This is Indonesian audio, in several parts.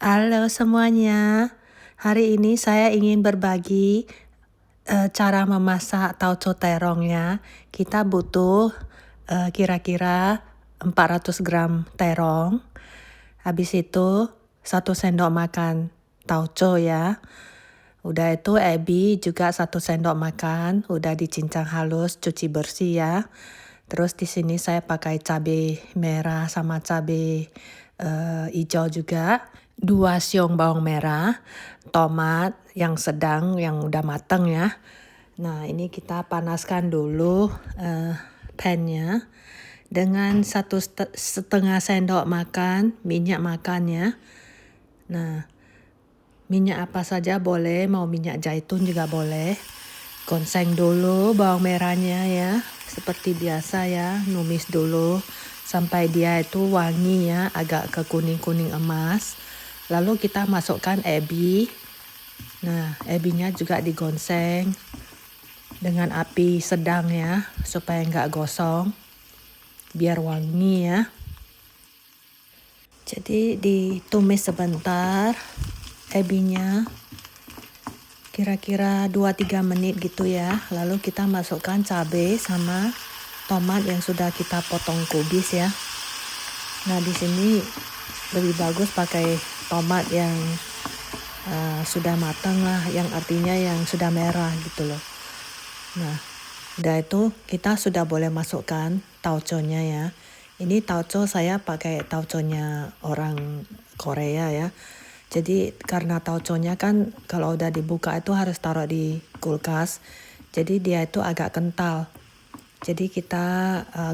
Halo semuanya, hari ini saya ingin berbagi cara memasak tauco terongnya. Kita butuh kira-kira 400 gram terong, habis itu 1 sendok makan tauco ya. Udah itu ebi juga 1 sendok makan, udah dicincang halus, cuci bersih ya. Terus di sini saya pakai cabai merah sama cabai hijau juga. 2 siung bawang merah, tomat yang sedang yang udah mateng ya. Nah ini kita panaskan dulu pan-nya dengan 1,5 sendok makan minyak makan ya. Nah minyak apa saja boleh, mau minyak zaitun juga boleh. Gongseng dulu bawang merahnya ya, seperti biasa ya, numis dulu sampai dia itu wangi ya, agak ke kuning-kuning emas. Lalu kita masukkan ebi. Nah, ebinya juga digongseng dengan api sedang ya, supaya nggak gosong, biar wangi ya. Jadi ditumis sebentar ebinya, kira-kira 2-3 menit gitu ya. Lalu kita masukkan cabai sama tomat yang sudah kita potong kubis ya. Nah, di sini lebih bagus pakai tomat yang sudah matang lah, yang artinya yang sudah merah gitu loh. Nah, udah itu kita sudah boleh masukkan tauconya ya. Ini tauco saya pakai tauconya orang Korea ya. Jadi karena tauconya kan kalau udah dibuka itu harus taruh di kulkas. Jadi dia itu agak kental. Jadi kita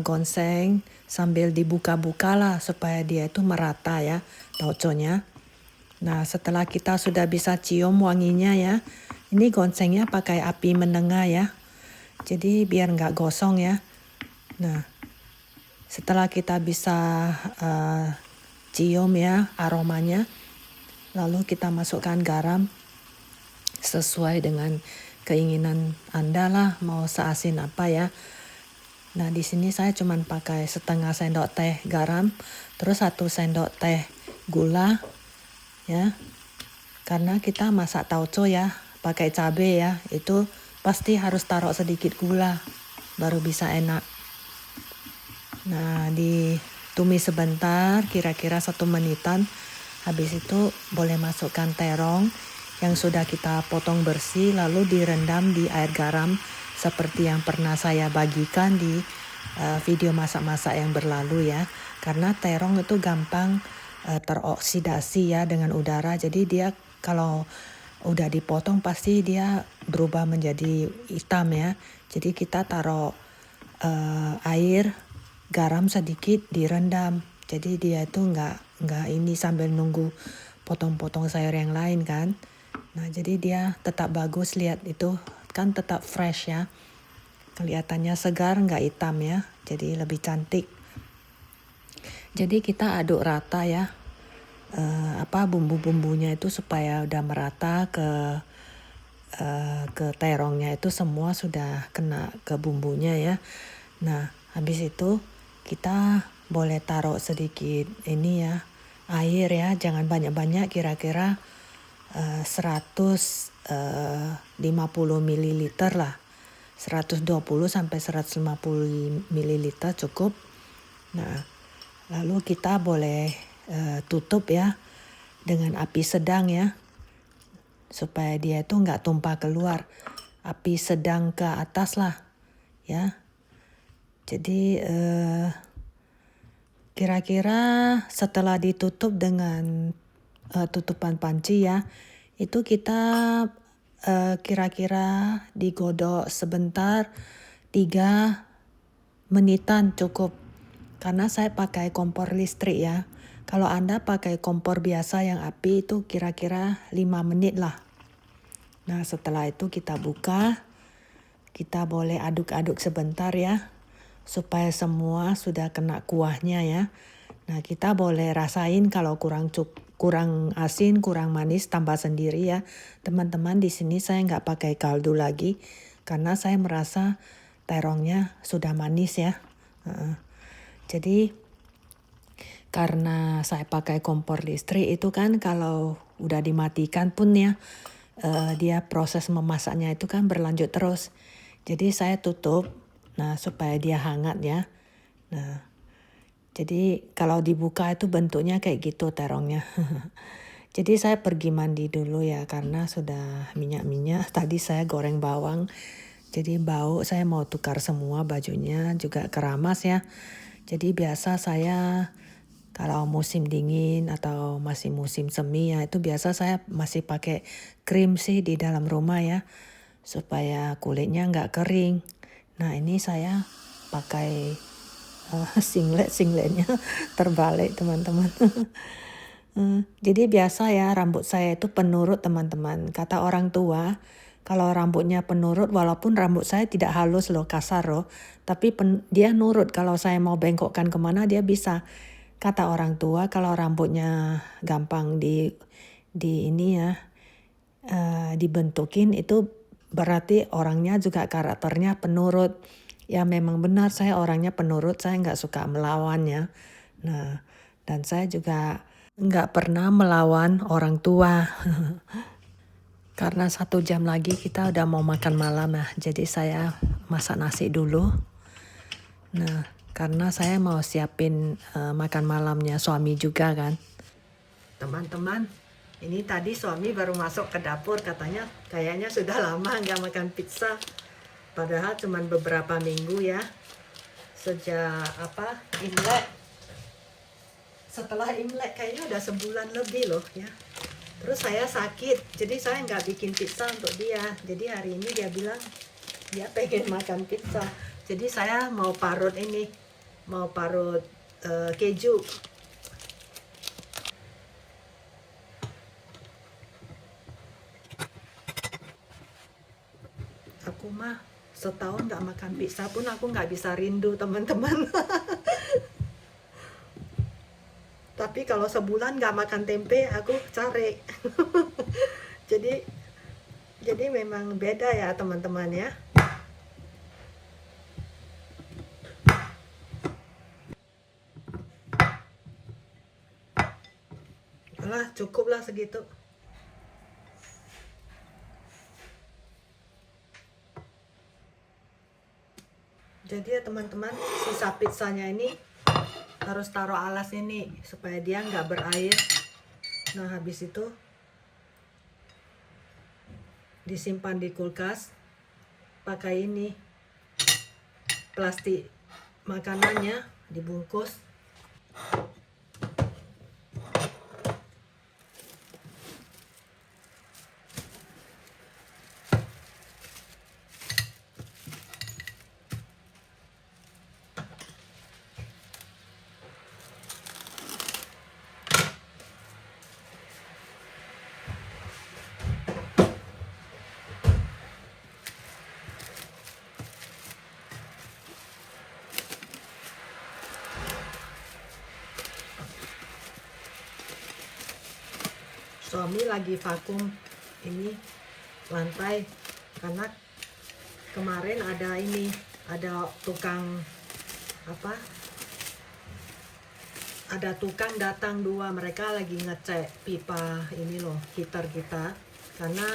gongseng sambil dibuka-buka lah supaya dia itu merata ya tauconya. Nah setelah kita sudah bisa cium wanginya ya. Ini gongsengnya pakai api menengah ya. Jadi biar nggak gosong ya. Nah setelah kita bisa cium ya aromanya. Lalu kita masukkan garam sesuai dengan keinginan Anda lah, mau seasin apa ya. Nah di sini saya cuma pakai setengah sendok teh garam, terus 1 sendok teh gula ya. Karena kita masak tauco ya, pakai cabai ya, itu pasti harus taruh sedikit gula, baru bisa enak. Nah ditumis sebentar, kira-kira 1 menitan. Habis itu boleh masukkan terong yang sudah kita potong bersih, lalu direndam di air garam seperti yang pernah saya bagikan di video masak-masak yang berlalu ya. Karena terong itu gampang teroksidasi ya dengan udara, jadi dia kalau udah dipotong pasti dia berubah menjadi hitam ya. Jadi kita taruh air, garam sedikit, direndam. Jadi dia itu nggak ini sambil nunggu potong-potong sayur yang lain kan. Nah jadi dia tetap bagus, lihat itu kan tetap fresh ya. Kelihatannya segar, nggak hitam ya. Jadi lebih cantik. Jadi kita aduk rata ya. Bumbu-bumbunya itu supaya udah merata ke terongnya, itu semua sudah kena ke bumbunya ya. Nah habis itu kita boleh taruh sedikit ini ya, air ya, jangan banyak-banyak, kira-kira 150 ml lah, 120 sampai 150 ml cukup. Nah lalu kita boleh tutup ya dengan api sedang ya, supaya dia itu nggak tumpah keluar, api sedang ke atas lah ya. Jadi kira-kira setelah ditutup dengan tutupan panci ya, itu kita kira-kira digodok sebentar 3 menitan cukup. Karena saya pakai kompor listrik ya. Kalau Anda pakai kompor biasa yang api itu kira-kira 5 menit lah. Nah setelah itu kita buka, kita boleh aduk-aduk sebentar ya, supaya semua sudah kena kuahnya ya. Nah kita boleh rasain kalau kurang asin, kurang manis, tambah sendiri ya. Teman-teman, di sini saya nggak pakai kaldu lagi, karena saya merasa terongnya sudah manis ya. Jadi Karena saya pakai kompor listrik itu kan kalau udah dimatikan pun ya, dia proses memasaknya itu kan berlanjut terus. Jadi saya tutup, nah supaya dia hangat ya. Nah, jadi kalau dibuka itu bentuknya kayak gitu terongnya. Jadi saya pergi mandi dulu ya karena sudah minyak-minyak. Tadi saya goreng bawang. Jadi bau, saya mau tukar semua bajunya juga keramas ya. Jadi biasa saya kalau musim dingin atau masih musim semi ya itu biasa saya masih pakai krim sih di dalam rumah ya. Supaya kulitnya nggak kering. Nah ini saya pakai singletnya terbalik teman-teman. Jadi biasa ya rambut saya itu penurut teman-teman. Kata orang tua, kalau rambutnya penurut walaupun rambut saya tidak halus loh, kasar loh. Tapi dia nurut kalau saya mau bengkokkan kemana dia bisa. Kata orang tua kalau rambutnya gampang ini ya, dibentukin itu berarti orangnya juga karakternya penurut. Ya memang benar saya orangnya penurut, saya nggak suka melawan ya. Nah, dan saya juga nggak pernah melawan orang tua. Karena 1 jam lagi kita udah mau makan malam ya. Jadi saya masak nasi dulu. Nah, karena saya mau siapin makan malamnya suami juga kan. Teman-teman, ini tadi suami baru masuk ke dapur katanya kayaknya sudah lama nggak makan pizza. Padahal cuma beberapa minggu ya. Sejak Imlek. Setelah Imlek kayaknya udah sebulan lebih loh ya. Terus saya sakit, jadi saya nggak bikin pizza untuk dia. Jadi hari ini dia bilang dia pengen makan pizza. Jadi saya mau parut keju. Aku mah setahun nggak makan pizza pun aku nggak bisa rindu teman-teman. Tapi kalau sebulan nggak makan tempe aku cari. jadi memang beda ya teman-teman ya. Alah cukuplah segitu. Jadi ya teman-teman, sisa pizzanya ini harus taruh alas ini supaya dia nggak berair. Nah habis itu disimpan di kulkas pakai ini plastik makanannya dibungkus. Suami lagi vakum ini lantai karena kemarin ada tukang datang 2, mereka lagi ngecek pipa ini loh, heater kita. Karena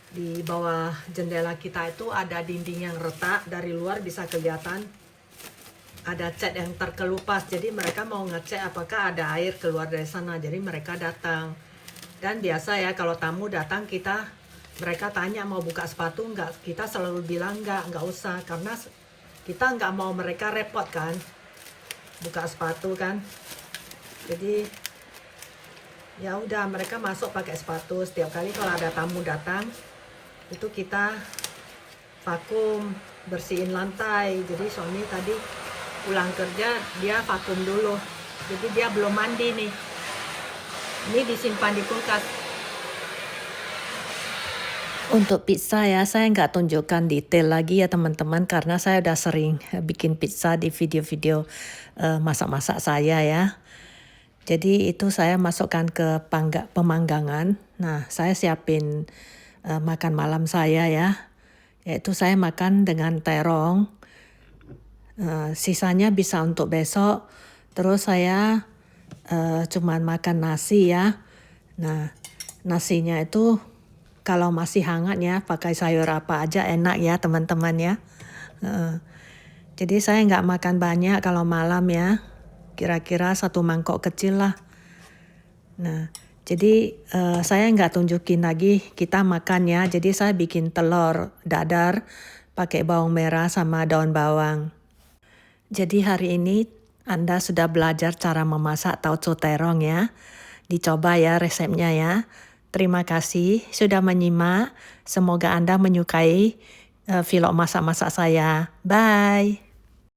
di bawah jendela kita itu ada dinding yang retak, dari luar bisa kelihatan ada cat yang terkelupas. Jadi mereka mau ngecek apakah ada air keluar dari sana. Jadi mereka datang. Dan biasa ya kalau tamu datang mereka tanya mau buka sepatu nggak, kita selalu bilang nggak usah, karena kita nggak mau mereka repot kan buka sepatu kan. Jadi ya udah mereka masuk pakai sepatu. Setiap kali kalau ada tamu datang itu kita vakum, bersihin lantai. Jadi suami tadi pulang kerja dia vakum dulu, jadi dia belum mandi nih. Ini disimpan di kulkas. Untuk pizza ya, saya nggak tunjukkan detail lagi ya teman-teman, karena saya udah sering bikin pizza di video-video masak-masak saya ya. Jadi itu saya masukkan ke pemanggangan. Nah, saya siapin makan malam saya ya. Yaitu saya makan dengan terong. Sisanya bisa untuk besok. Terus saya cuman makan nasi ya. Nah, nasinya itu kalau masih hangat ya, pakai sayur apa aja enak ya teman-teman ya. Jadi saya nggak makan banyak kalau malam ya. Kira-kira 1 mangkok kecil lah. Nah, jadi saya nggak tunjukin lagi kita makan ya. Jadi saya bikin telur dadar pakai bawang merah sama daun bawang. Jadi hari ini Anda sudah belajar cara memasak tauco terong ya. Dicoba ya resepnya ya. Terima kasih sudah menyimak. Semoga Anda menyukai vlog masak-masak saya. Bye.